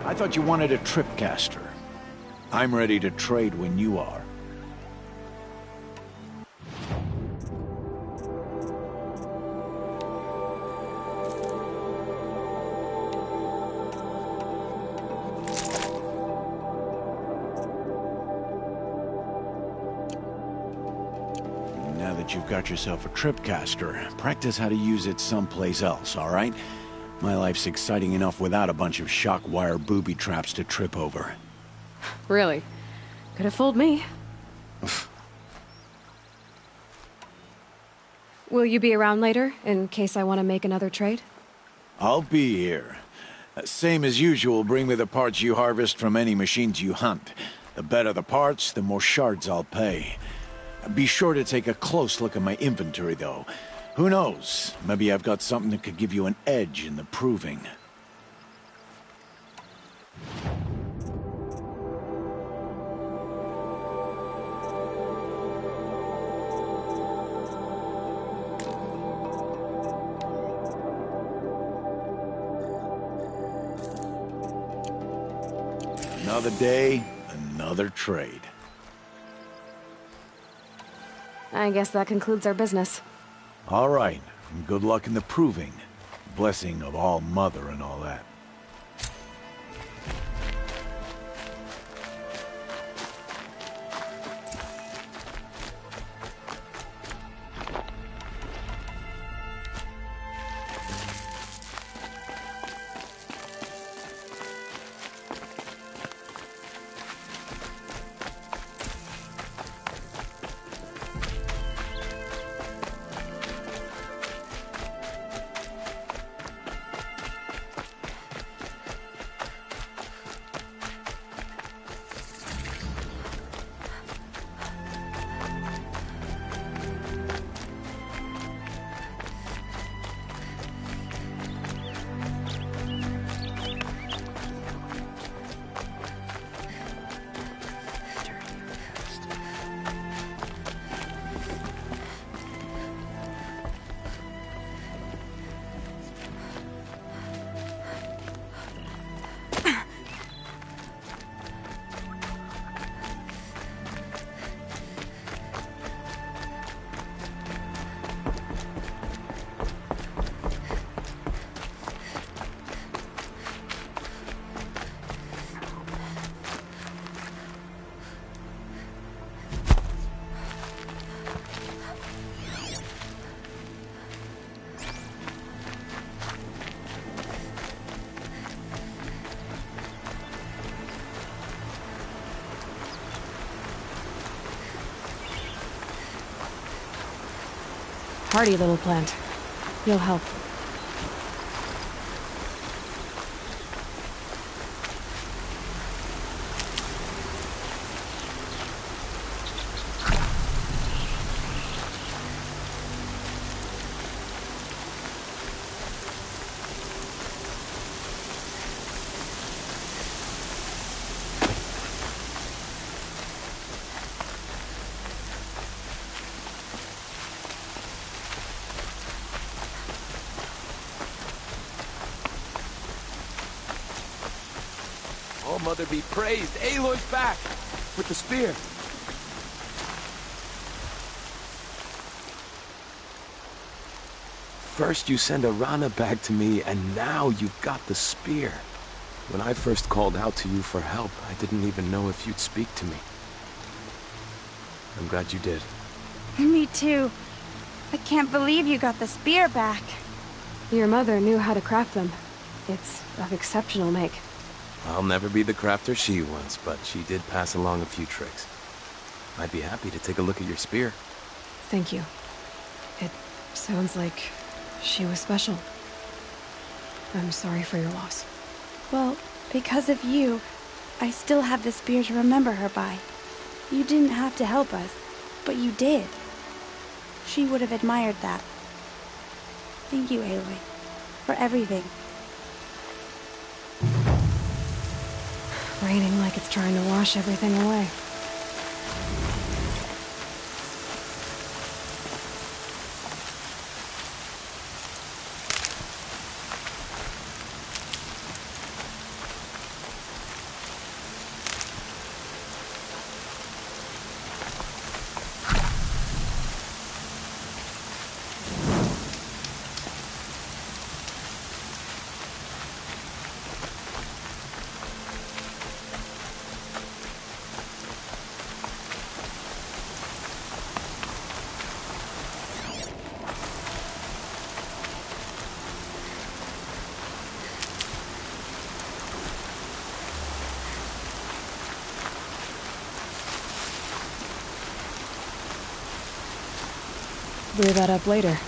I thought you wanted a tripcaster. I'm ready to trade when you are. Now that you've got yourself a tripcaster, practice how to use it someplace else, all right? My life's exciting enough without a bunch of shock wire booby traps to trip over. Really? Could have fooled me. Will you be around later, in case I want to make another trade? I'll be here. Same as usual, bring me the parts you harvest from any machines you hunt. The better the parts, the more shards I'll pay. Be sure to take a close look at my inventory, though. Who knows? Maybe I've got something that could give you an edge in the proving. Another day, another trade. I guess that concludes our business. All right, and good luck in the proving. Blessing of All Mother and all that. Hardy little plant. You'll help. Oh, Mother be praised. Aloy's back! With the spear. First you send Arana back to me, and now you've got the spear. When I first called out to you for help, I didn't even know if you'd speak to me. I'm glad you did. Me too. I can't believe you got the spear back. Your mother knew how to craft them. It's of exceptional make. I'll never be the crafter she was, but she did pass along a few tricks. I'd be happy to take a look at your spear. Thank you. It sounds like she was special. I'm sorry for your loss. Well, because of you, I still have the spear to remember her by. You didn't have to help us, but you did. She would have admired that. Thank you, Aloy, for everything. Raining like it's trying to wash everything away. Clear that up later.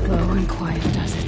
Low and quiet does it.